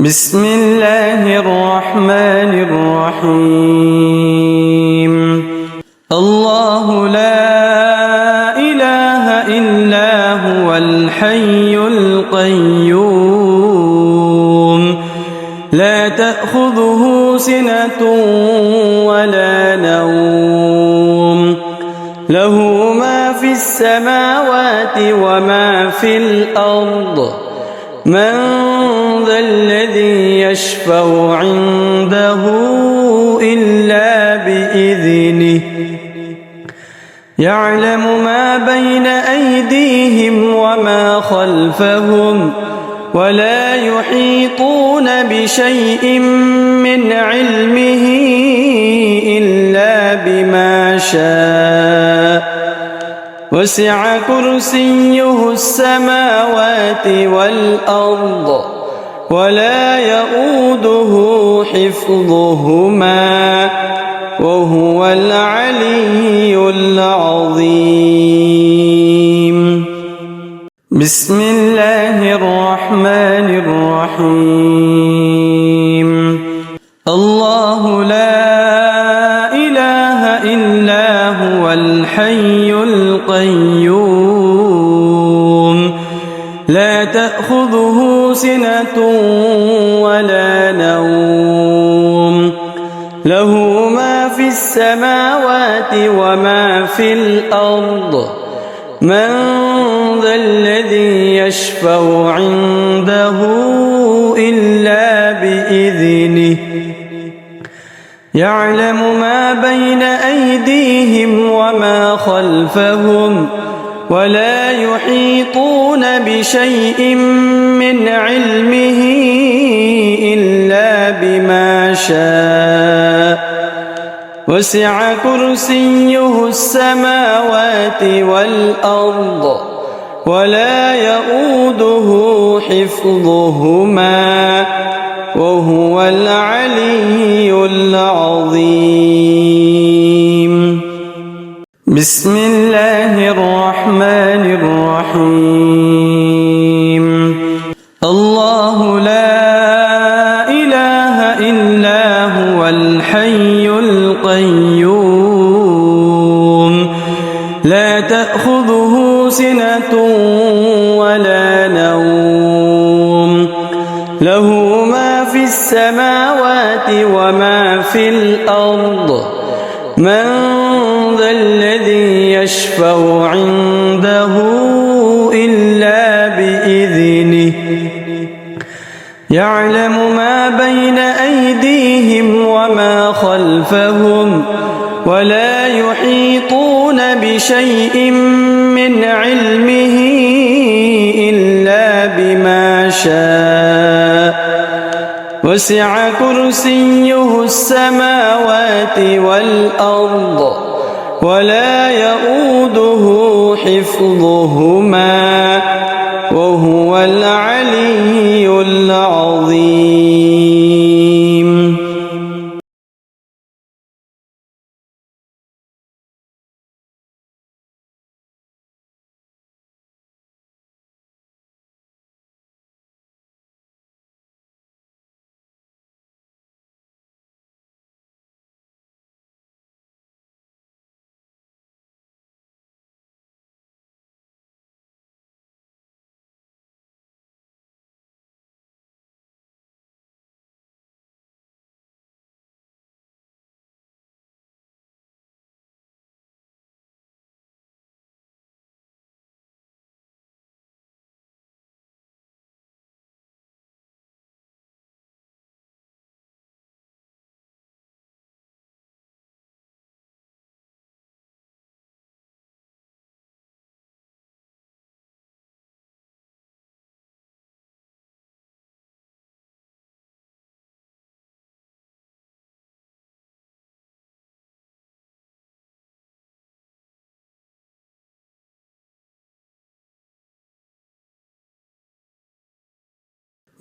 بسم الله الرحمن الرحيم. الله لا إله إلا هو الحي القيوم لا تأخذه سنة ولا نوم له ما في السماوات وما في الأرض من ذا الذي يشفع عنده إلا بإذنه يعلم ما بين أيديهم وما خلفهم ولا يحيطون بشيء من علمه إلا بما شاء وسع كرسيه السماوات والأرض ولا يؤوده حفظهما وهو العلي العظيم. بسم الله الرحمن الرحيم. الله لا إله إلا هو الحي القيوم لا تأخذه سنة ولا نوم له ما في السماوات وما في الأرض من ذا الذي يشفع عنده إلا بإذنه يعلم ما بين أيديهم وما خلفهم ولا يحيطون بشيء من علمه إلا بما شاء وسع كرسيه السماوات والأرض ولا يؤوده حفظهما وهو العلي العظيم. بسم الله الرحمن الرحيم. الله لا إله إلا هو الحي القيوم لا تأخذه سنة ولا نوم له ما في السماوات وما في الأرض من ذا الذي يشفع عنده إلا بإذنه يعلم ما بين أيديهم وما خلفهم ولا يحيطون بشيء من علمه إلا بما شاء وسع كرسيه السماوات والأرض ولا يؤوده حفظهما وهو العلي العظيم.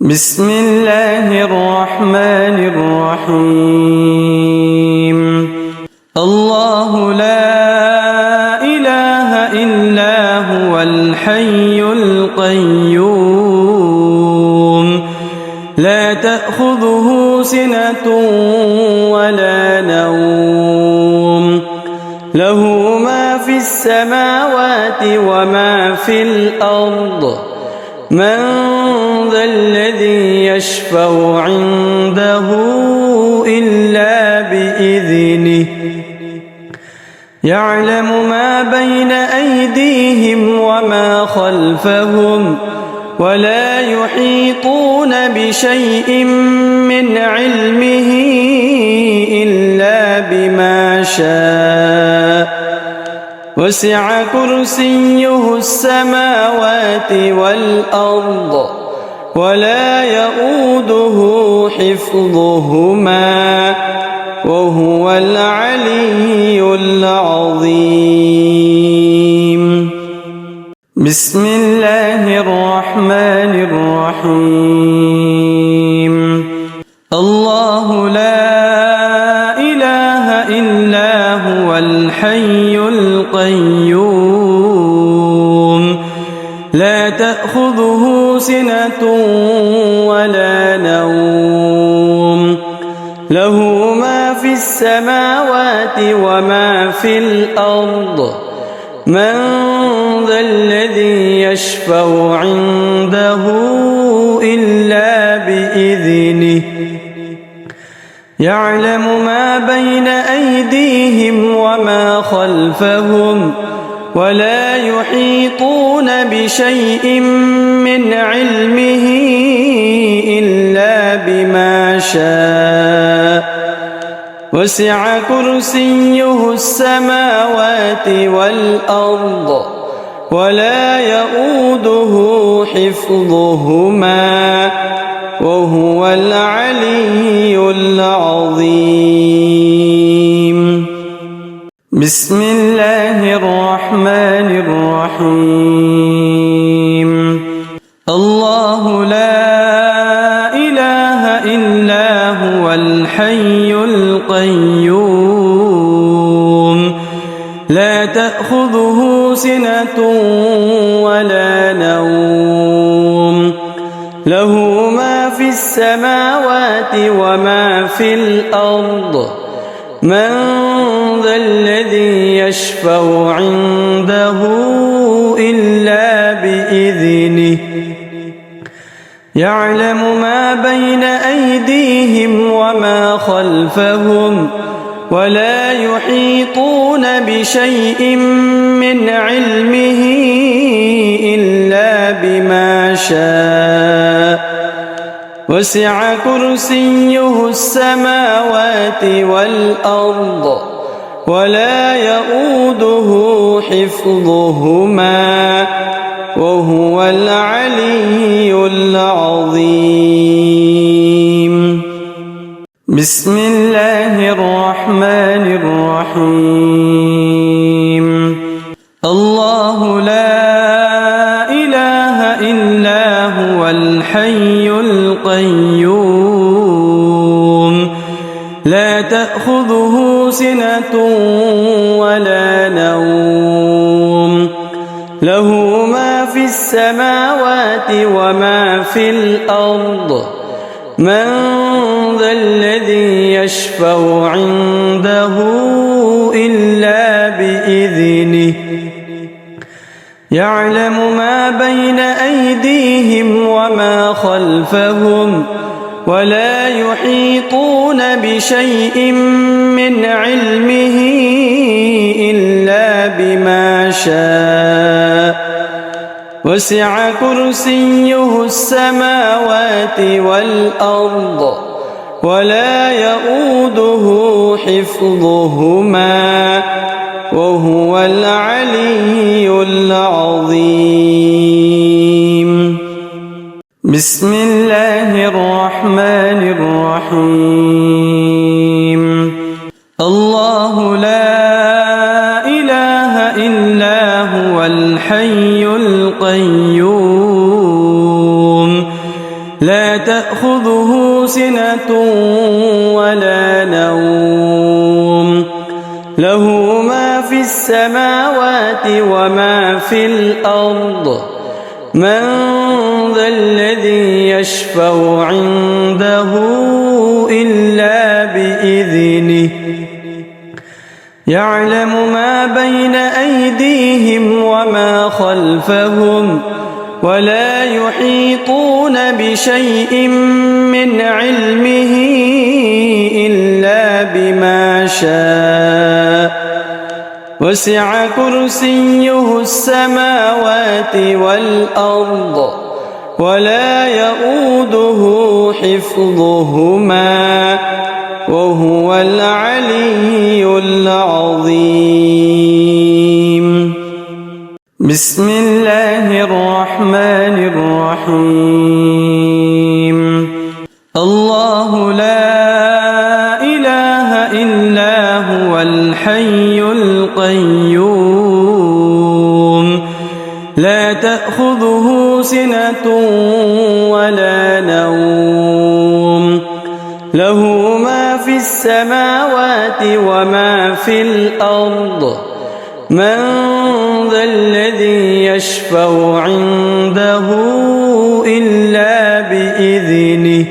بسم الله الرحمن الرحيم. الله لا إله إلا هو الحي القيوم لا تأخذه سنة ولا نوم له ما في السماوات وما في الأرض من ذا الذي يشفع عنده إلا بإذنه يعلم ما بين أيديهم وما خلفهم ولا يحيطون بشيء من علمه إلا بما شاء وسع كرسيه السماوات والأرض ولا يؤوده حفظهما وهو العلي العظيم. بسم الله الرحمن الرحيم. الله لا إله إلا هو الحي القيوم لا تأخذه سنة ولا نوم له ما في السماوات وما في الأرض من ذا الذي يشفع عنده إلا بإذنه يعلم ما بين أيديهم وما خلفهم ولا يحيطون بشيء من علمه إلا بما شاء وسع كرسيه السماوات والأرض ولا يؤوده حفظهما وهو العلي العظيم. بسم الله الرحمن الرحيم. الله لا إله إلا هو الحي القيوم لا تأخذه سنة ولا نوم له ما في السماوات وما في الأرض من ذا الذي يشفع عنده إلا بإذنه يعلم ما بين أيديهم وما خلفهم ولا يحيطون بشيء من علمه إلا بما شاء وسع كرسيه السماوات والأرض ولا يؤوده حفظهما وهو العلي العظيم. بسم الله الرحمن الرحيم. الله لا إله إلا هو الحي القيوم لا تأخذه سنة ولا نوم له ما في السماوات وما في الأرض من ذا الذي يشفع عنده إلا بإذنه يعلم ما بين أيديهم وما خلفهم ولا يحيطون بشيء من علمه إلا بما شاء وسع كرسيه السماوات والأرض ولا يؤوده حفظهما وهو العلي العظيم. بسم الله الرحمن الرحيم. الله لا إله إلا هو الحي القيوم لا تأخذه سنة ولا نوم له ما في السماوات وما في الأرض من ذا الذي يشفع عنده إلا بإذنه يعلم ما بين أيديهم وما خلفهم ولا يحيطون بشيء من علمه إلا بما شاء وسع كرسيه السماوات والأرض ولا يؤوده حفظهما وهو العلي العظيم. بسم الله الرحمن الرحيم. الله لا إله إلا هو الحي القيوم لا تأخذه سنة ولا نوم له ما في السماوات وما في الأرض من ذا الذي يشفع عنده إلا بإذنه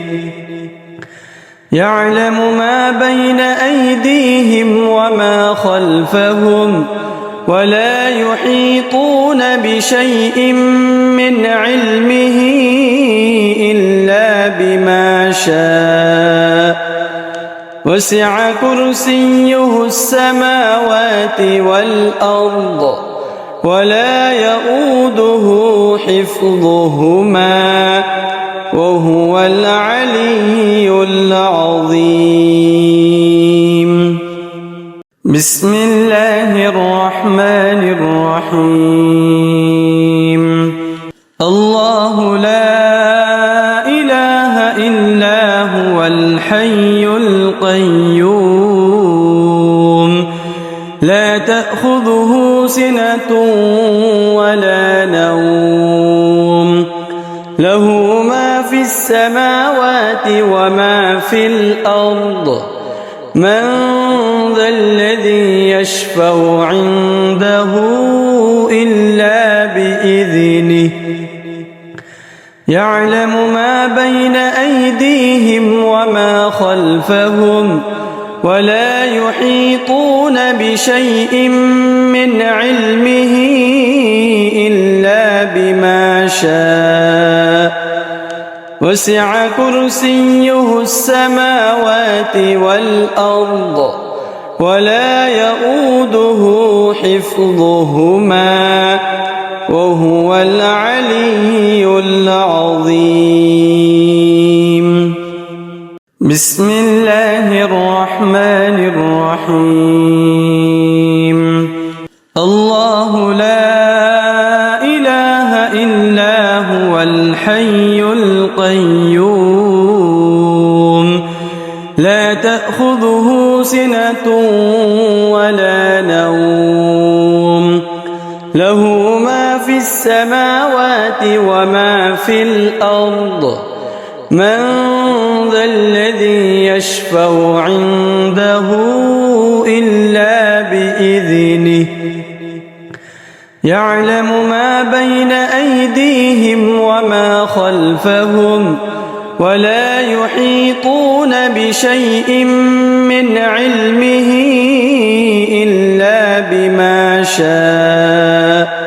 يعلم ما بين أيديهم وما خلفهم ولا يحيطون بشيء من علمه إلا بما شاء وسع كرسيه السماوات والأرض ولا يؤوده حفظهما وهو العلي العظيم. بسم الله الرحمن الرحيم. الله لا إله إلا هو الحي القيوم لا تأخذه سنة ولا نوم له ما في السماوات وما في الأرض من ذا الذي يشفع عنده إلا بإذنه يعلم ما بين أيديهم وما خلفهم ولا يحيطون بشيء من علمه إلا بما شاء وسع كرسيه السماوات والأرض ولا يؤوده حفظهما وهو العلي العظيم. بسم الله الرحمن الرحيم. الله لا إله إلا هو الحي القيوم لا تأخذه سنة ولا نوم له ما في السماوات وما في الأرض من ذا الذي يشفع عنده إلا بإذنه يعلم ما بين أيديهم وما خلفهم ولا يحيطون بشيء من علمه إلا بما شاء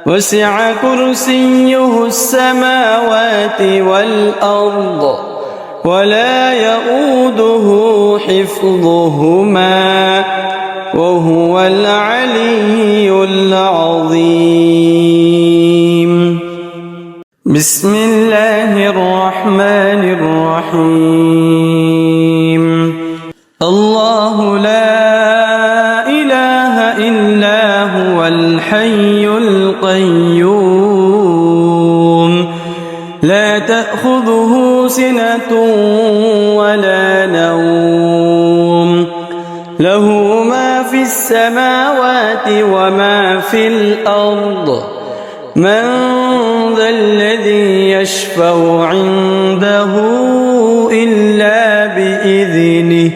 وسع كرسيه السماوات والأرض ولا يؤوده حفظهما وهو العلي العظيم. بسم الله الرحمن الرحيم. الله لا إله إلا هو الحي القيوم لا تأخذه سنة ولا نوم له ما في السماوات وما في الأرض من ذا الذي يشفع عنده إلا بإذنه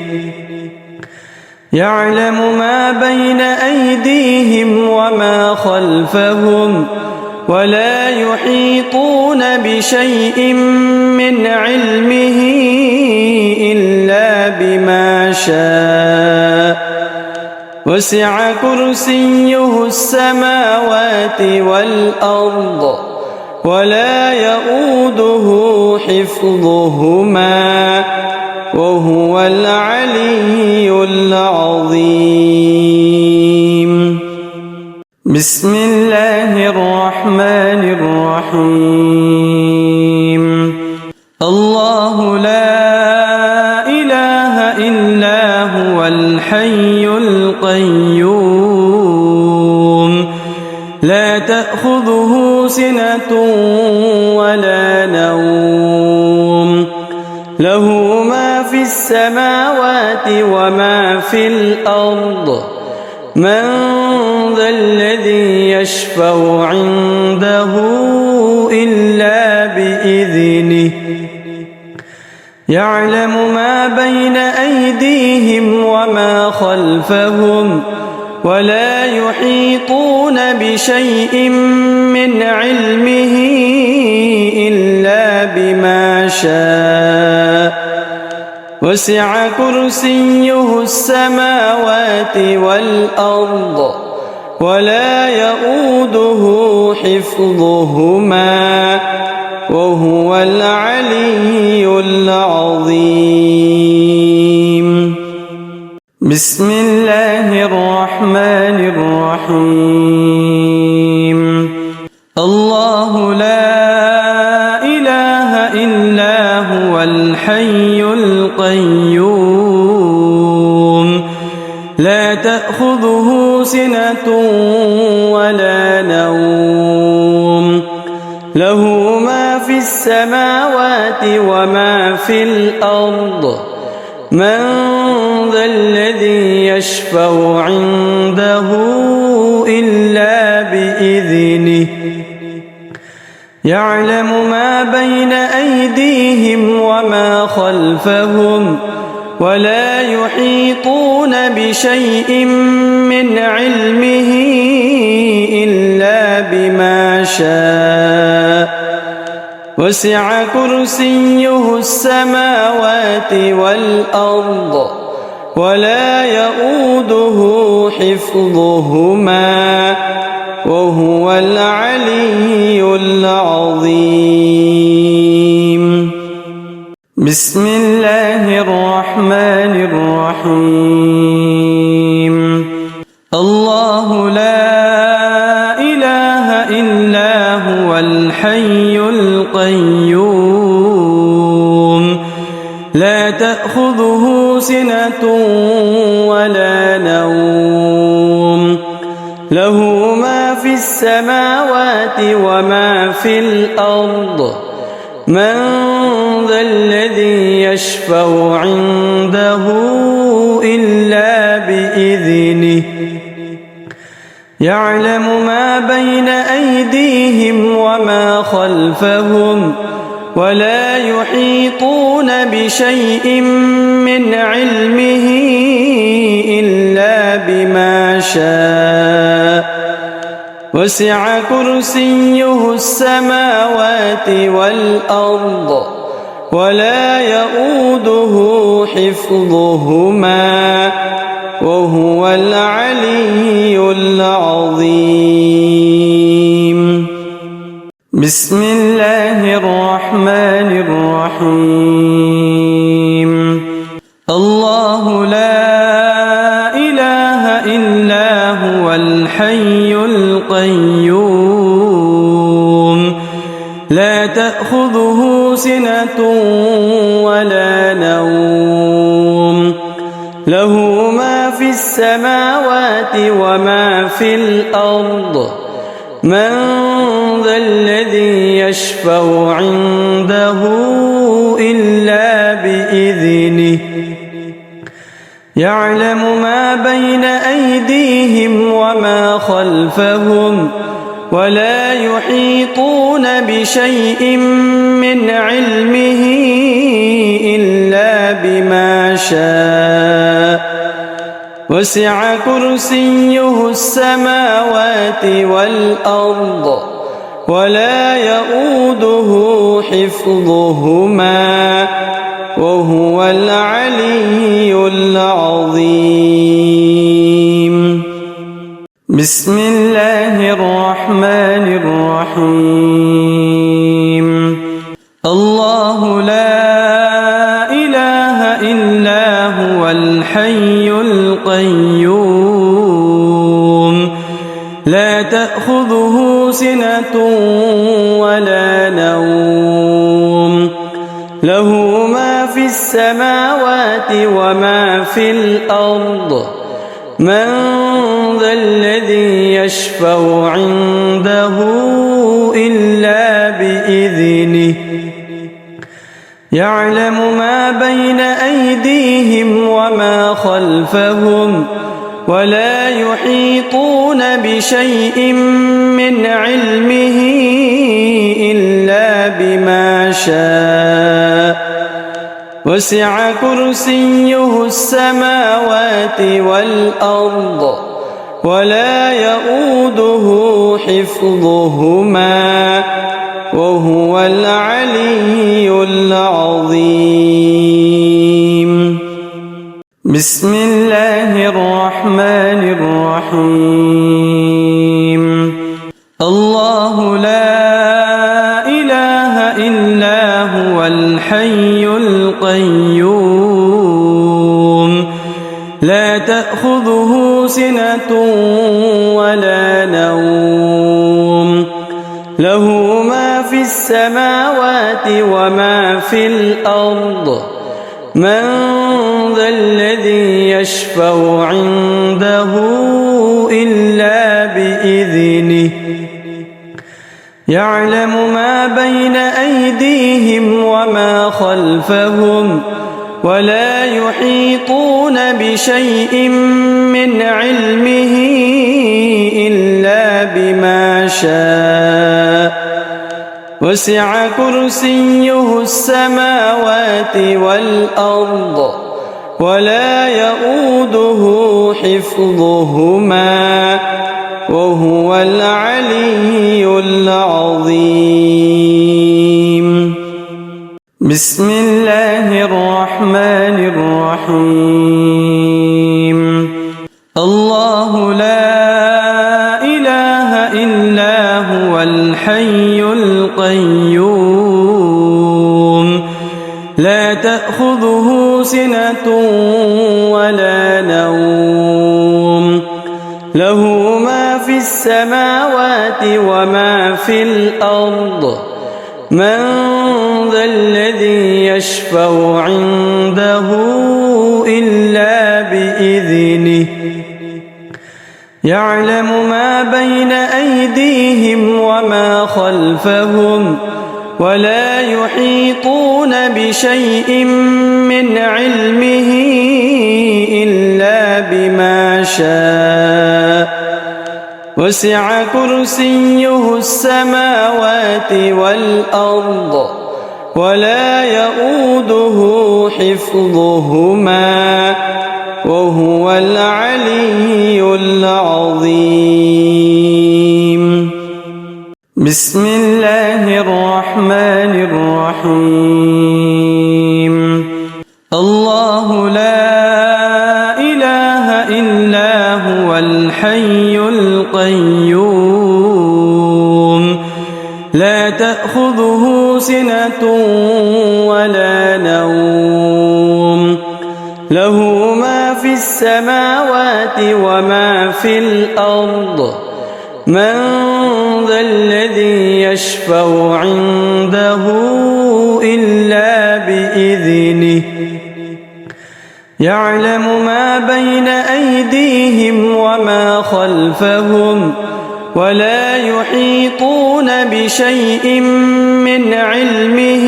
يعلم ما بين أيديهم وما خلفهم ولا يحيطون بشيء من علمه إلا بما شاء وسع كرسيه السماوات والأرض ولا يؤوده حفظهما وهو العلي العظيم. بسم الله الرحمن الرحيم. الله لا إله إلا هو الحي القيوم لا تأخذه سنة ولا نوم له ما في السماوات وما في الأرض من ذا الذي يشفع عنده إلا بإذنه يعلم ما بين أيديهم وما خلفهم ولا يحيطون بشيء من علمه إلا بما شاء وسع كرسيه السماوات والأرض ولا يؤوده حفظهما وهو العلي العظيم. بسم الله الرحمن الرحيم. الله لا إله إلا هو الحي القيوم لا تأخذه سنة ولا نوم له ما في السماوات وما في الأرض من ذا الذي يشفع عنده إلا بإذنه يعلم ما بين أيديهم وما خلفهم ولا يحيطون بشيء من علمه إلا بما شاء وسع كرسيه السماوات والأرض ولا يؤوده حفظهما وهو العلي العظيم. بسم الله الرحمن الرحيم. الله لا إله إلا هو الحي القيوم لا تأخذه سنة ولا نوم له ما في السماوات وما في الأرض من ذا الذي يشفع عنده إلا بإذنه يعلم ما بين أيديهم وما خلفهم ولا يحيطون بشيء من علمه إلا بما شاء وسع كرسيه السماوات والأرض ولا يؤوده حفظهما وهو العلي العظيم. بسم الله الرحمن الرحيم. الله لا إله إلا هو الحي القيوم لا تأخذه سنة ولا نوم له ما في السماوات وما في الأرض من ذا الذي يشفع عنده إلا بإذنه يعلم ما بين أيديهم وما خلفهم ولا يحيطون بشيء من علمه إلا بما شاء وسع كرسيه السماوات والأرض ولا يؤوده حفظهما وهو العلي العظيم. بسم الله الرحمن الرحيم. الله لا إله إلا هو الحي القيوم لا تأخذه سنة ولا نوم له ما في السماوات وما في الأرض من ذا الذي يشفع عنده إلا بإذنه يعلم ما بين أيديهم وما خلفهم ولا يحيطون بشيء من علمه إلا بما شاء وسع كرسيه السماوات والأرض ولا يؤوده حفظهما وهو العلي العظيم. بسم الله الرحمن الرحيم. الله لا إله إلا هو الحي القيوم لا تأخذه سنة ولا نوم له ما في السماوات وما في الأرض من ذا الذي يشفع عنده إلا بإذنه يعلم ما بين أيديهم وما خلفهم ولا يحيطون بشيء من علمه إلا بما شاء وسع كرسيه السماوات والأرض ولا يؤوده حفظهما وهو العلي العظيم. بسم الله الرحمن الرحيم. الله لا إله إلا هو الحي القيوم لا تأخذه سنة ولا نوم له ما في السماوات وما في الأرض من ذا الذي يشفع عنده إلا بإذنه يعلم ما بين أيديهم وما خلفهم ولا يحيطون بشيء من علمه إلا بما شاء وسع كرسيه السماوات والأرض ولا يؤوده حفظهما وهو العلي العظيم. بسم الله الرحمن الرحيم. الله لا إله إلا هو الحي القيوم لا تأخذه سنة ولا نوم له ما في السماوات وما في الأرض من ذا الذي يشفع عنده إلا بإذنه يعلم ما بين أيديهم وما خلفهم ولا يحيطون بشيء من علمه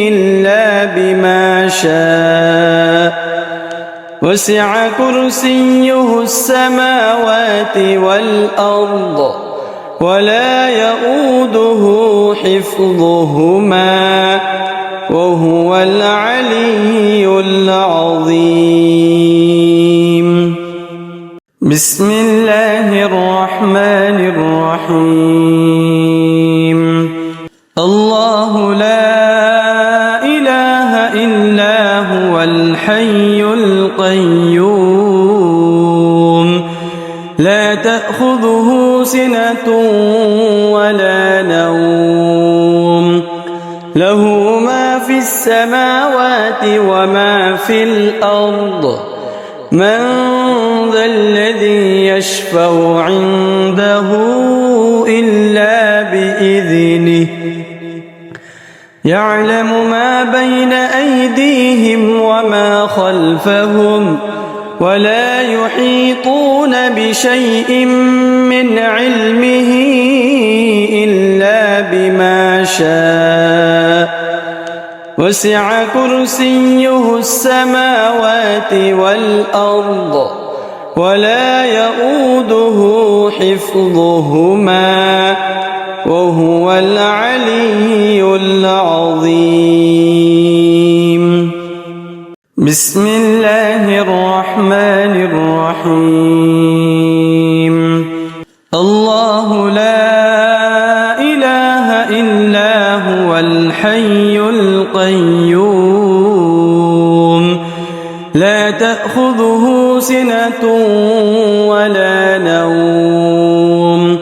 إلا بما شاء وسع كرسيه السماوات والأرض ولا يؤوده حفظهما وهو العلي العظيم. بسم الله الرحمن الرحيم. الحي القيوم لا تأخذه سنة ولا نوم له ما في السماوات وما في الأرض من ذا الذي يشفع عنده إلا بإذنه يعلم ما بين أيديهم وما خلفهم ولا يحيطون بشيء من علمه إلا بما شاء وسع كرسيه السماوات والأرض ولا يؤوده حفظهما وهو العلي العظيم بسم الله الرحمن الرحيم الله لا إله إلا هو الحي القيوم لا تأخذه سنة ولا نوم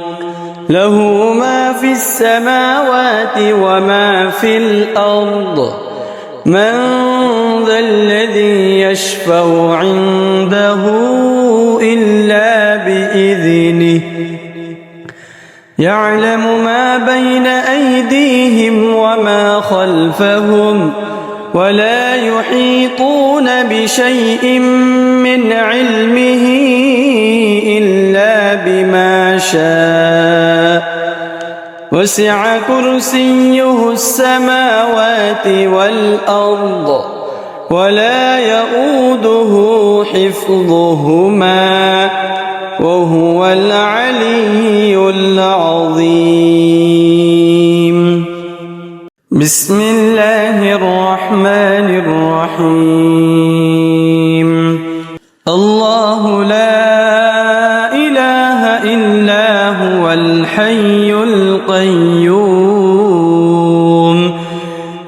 له ما في السماوات وما في الأرض من ذا الذي يشفع عنده إلا بإذنه يعلم ما بين أيديهم وما خلفهم ولا يحيطون بشيء من علمه إلا بما شاء وسع كرسيه السماوات والأرض ولا يؤوده حفظهما وهو العلي العظيم بسم الله الرحمن الرحيم الله لا إله إلا هو الحي القيوم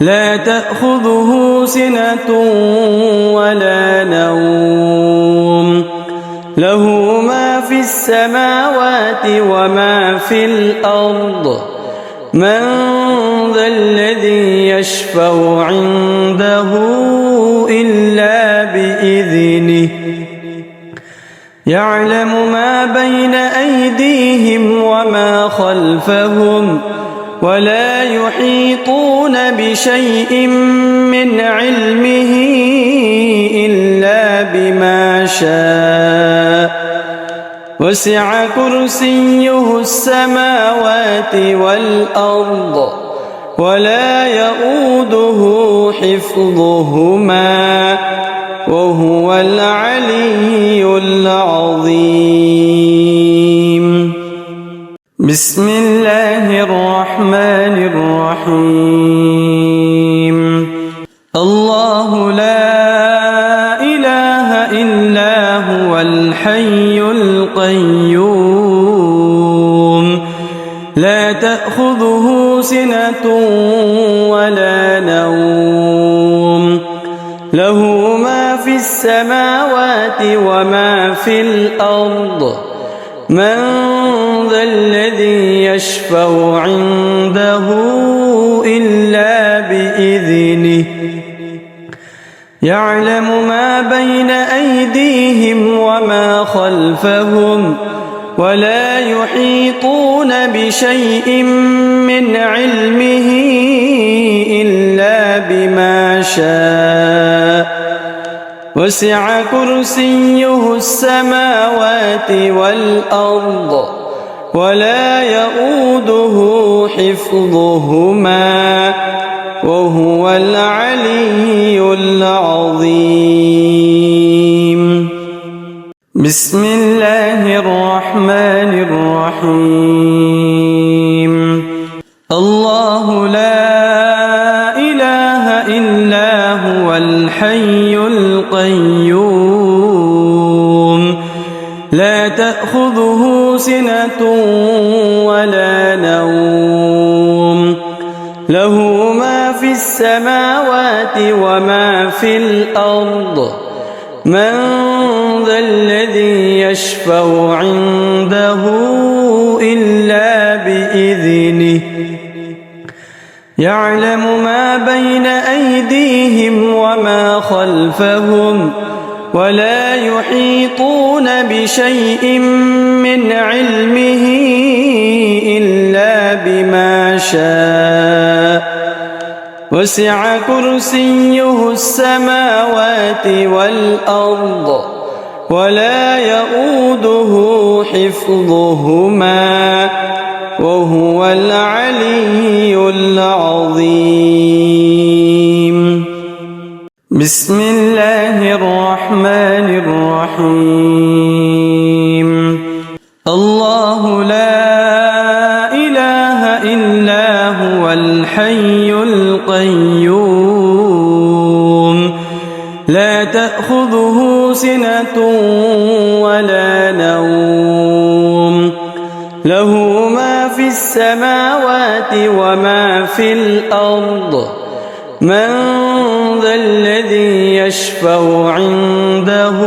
لا تأخذه سنة ولا نوم له ما في السماوات وما في الأرض من ذا الذي يشفع عنده إلا بإذنه يعلم ما بين أيديهم وما خلفهم ولا يحيطون بشيء من علمه إلا بما شاء وسع كرسيه السماوات والأرض ولا يؤوده حفظهما وهو العلي العظيم بسم الله الرحمن الرحيم الله لا إله إلا هو الحي القيوم لا تأخذه سنة ولا نوم له ما في السماوات وما في الأرض من ذا الذي يشفع عنده إلا بإذنه يعلم ما بين أيديهم وما خلفهم ولا يحيطون بشيء من علمه إلا بما شاء وسع كرسيه السماوات والأرض ولا يؤوده حفظهما وهو العلي العظيم بسم الله الرحمن الرحيم الله لا إله إلا هو الحي القيوم لا تأخذه سنة ولا نوم له ما في السماوات وما في الأرض من ذا الذي يشفع عنده إلا بإذنه يعلم ما بين أيديهم وما خلفهم ولا يحيطون بشيء من علمه إلا بما شاء وسع كرسيه السماوات والأرض ولا يؤوده حفظهما وهو العلي العظيم. بسم الله الرحمن الرحيم. الله لا إله إلا هو الحي القيوم لا تأخذه سنة ولا نوم له ما في السماوات وما في الأرض من ذا الذي يشفع عنده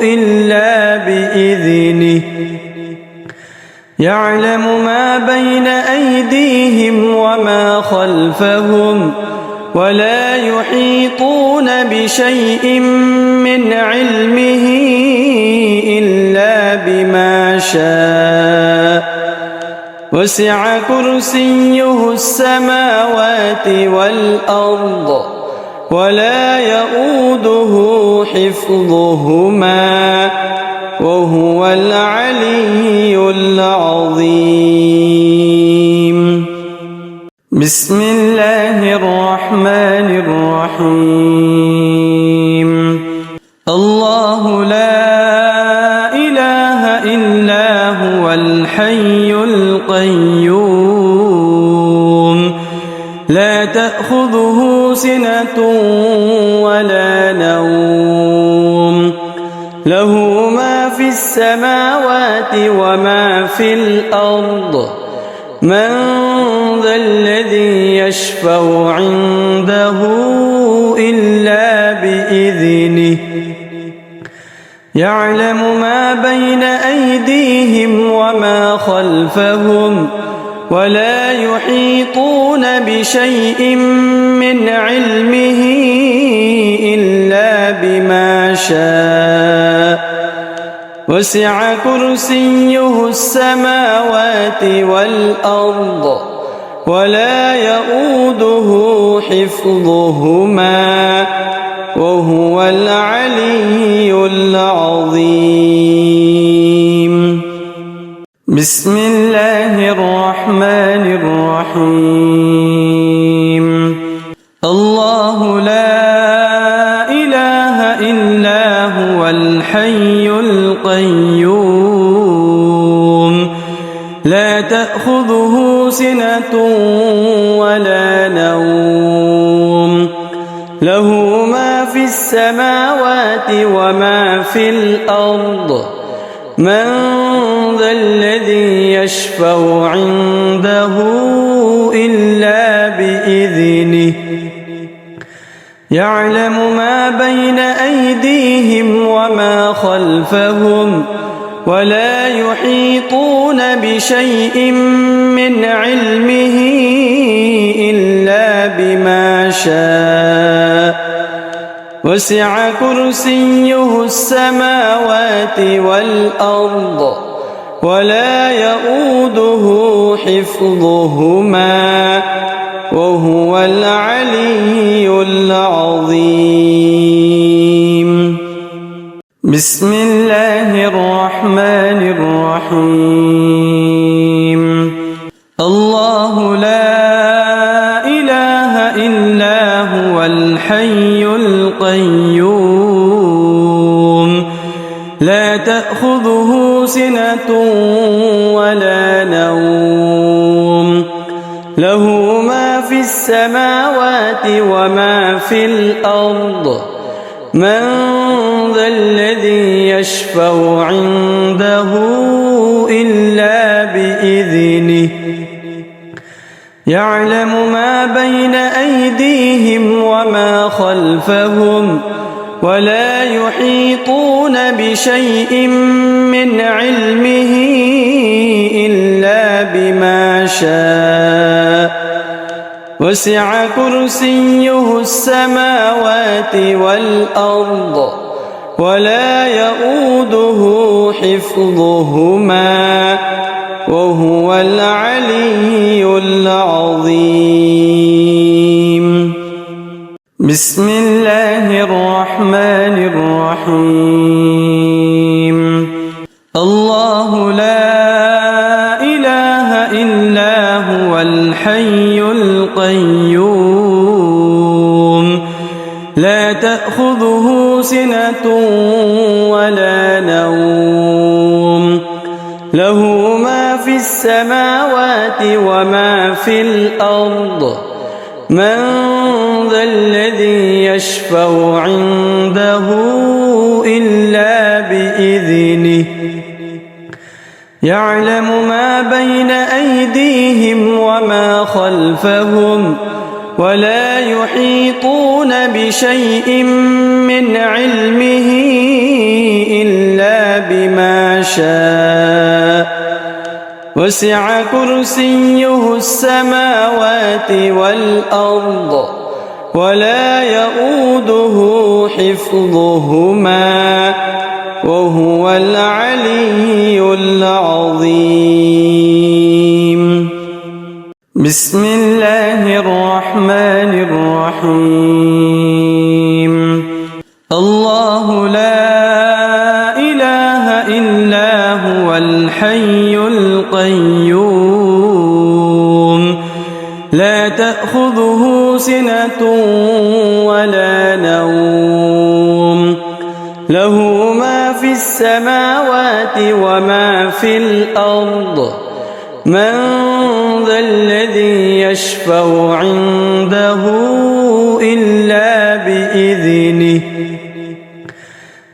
إلا بإذنه يعلم ما بين أيديهم وما خلفهم ولا يحيطون بشيء من علمه إلا بما شاء وسع كرسيه السماوات والأرض ولا يؤوده حفظهما وهو العلي العظيم. بسم الله الرحمن الرحيم. الله لا إله إلا هو الحي القيوم لا تأخذه سنة ولا نوم له ما في السماوات وما في الأرض من ذا الذي يشفع عنده إلا بإذنه يعلم ما بين أيديهم وما خلفهم ولا يحيطون بشيء من علمه إلا بما شاء وسع كرسيه السماوات والأرض ولا يؤوده حفظهما وهو العلي العظيم. بسم الله الرحمن الرحيم. الله لا إله إلا هو الحي القيوم لا تأخذه سنة ولا نوم له ما في السماوات وما في الأرض من ذا الذي يشفع عنده إلا بإذنه يعلم ما بين أيديهم وما خلفهم ولا يحيطون بشيء من علمه إلا بما شاء وسع كرسيه السماوات والأرض ولا يؤوده حفظهما وهو العلي العظيم. بسم الله الرحمن الرحيم. الله لا إله إلا هو الحي القيوم لا تأخذه سنة ولا نوم له ما في السماوات وما في الأرض من ذا الذي يشفع عنده إلا بإذنه يعلم ما بين أيديهم وما خلفهم ولا يحيطون بشيء من علمه إلا بما شاء وسع كرسيه السماوات والأرض ولا يؤوده حفظهما وهو العلي العظيم. بسم الله الرحمن الرحيم. الله لا إله إلا هو الحي القيوم لا تأخذه سنة ولا نوم له ما في السماوات وما في الأرض من ذا الذي يشفع عنده إلا بإذنه يعلم ما بين أيديهم وما خلفهم ولا يحيطون بشيء من علمه إلا بما شاء وسع كرسيه السماوات والأرض ولا يؤوده حفظهما وهو العلي العظيم. بسم الله الرحمن الرحيم. الله لا إله إلا هو الحي القيوم لا تأخذه سنة ولا نوم له ما في السماوات وما في الأرض من ذا الذي يشفع عنده إلا بإذنه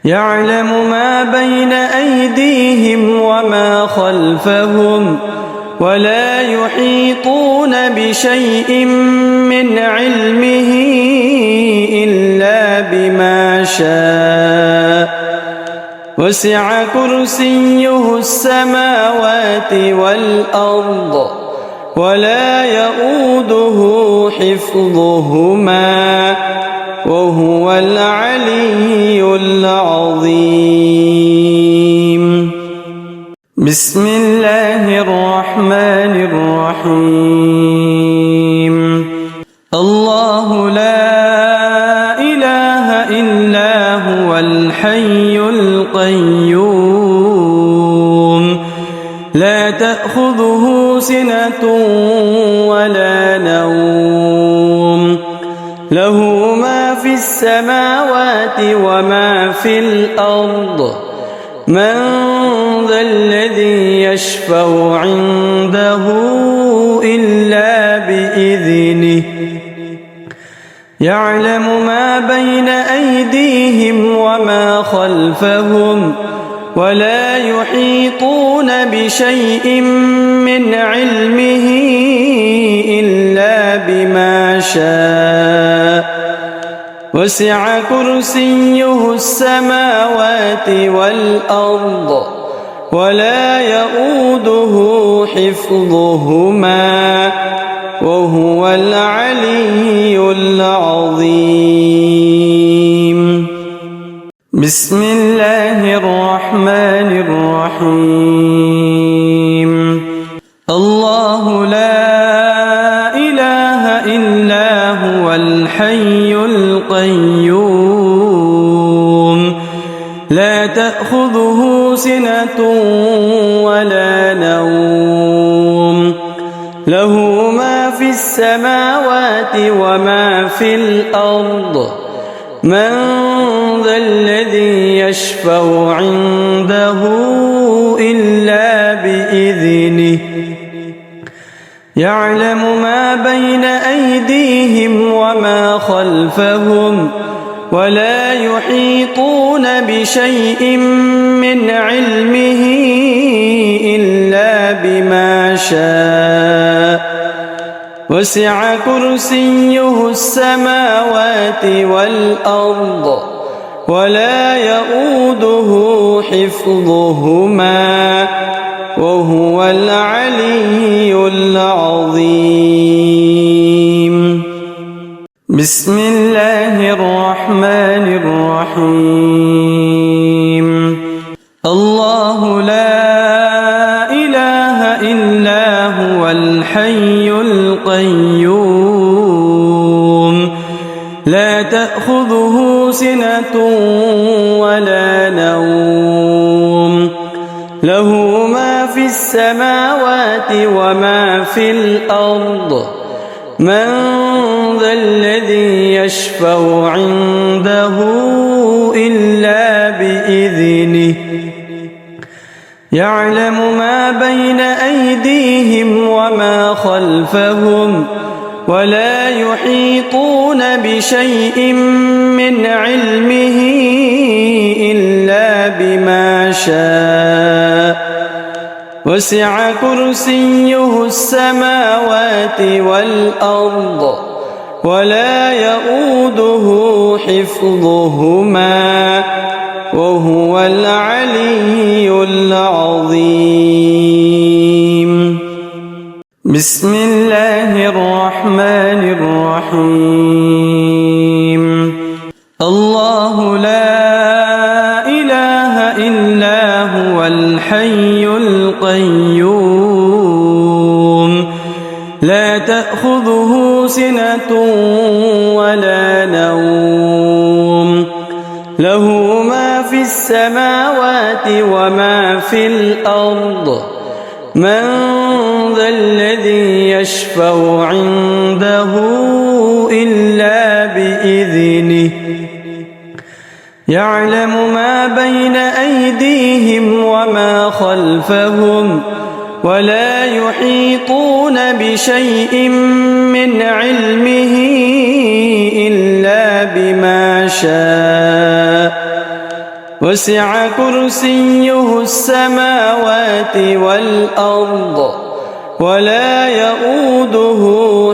يعلم ما بين أيديهم وما خلفهم ولا يحيطون بشيء من علمه إلا بما شاء وسع كرسيه السماوات والأرض ولا يؤوده حفظهما وهو العلي العظيم. بسم الله الرحمن الرحيم. الله لا إله إلا هو الحي القيوم لا تأخذه سنة ولا نوم له ما في السماوات وما في الأرض من ذا الذي يشفع عنده إلا بإذنه يعلم ما بين أيديهم وما خلفهم ولا يحيطون بشيء من علمه إلا بما شاء وسع كرسيه السماوات والأرض ولا يؤوده حفظهما وهو العلي العظيم. بسم الله الرحمن الرحيم. الله لا إله إلا هو الحي القيوم لا تأخذه سنة ولا نوم له ما في السماوات وما في الأرض من ذا الذي يشفع عنده إلا بإذنه يعلم ما بين أيديهم وما خلفهم ولا يحيطون بشيء من علمه إلا بما شاء وسع كرسيه السماوات والأرض ولا يؤوده حفظهما وهو العلي العظيم. بسم الله الرحمن الرحيم. الله لا إله إلا هو الحي القيوم لا تأخذه سنة ولا نوم له ما في السماوات وما في الأرض من ذا الذي يشفع عنده إلا بإذنه يعلم ما بين أيديهم وما خلفهم ولا يحيطون بشيء من علمه إلا بما شاء وسع كرسيه السماوات والأرض ولا يؤوده حفظهما وهو العلي العظيم. بسم الله الرحمن الرحيم. الله لا إله إلا هو الحي القيوم لا تأخذه سنة ولا نوم له ما في السماوات وما في الأرض من ذا الذي يشفع عنده إلا بإذنه يعلم ما بين أيديهم وما خلفهم ولا يحيطون بشيء من علمه إلا بما شاء وسع كرسيه السماوات والأرض ولا يؤوده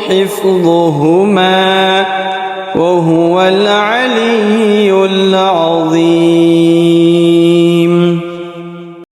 حفظهما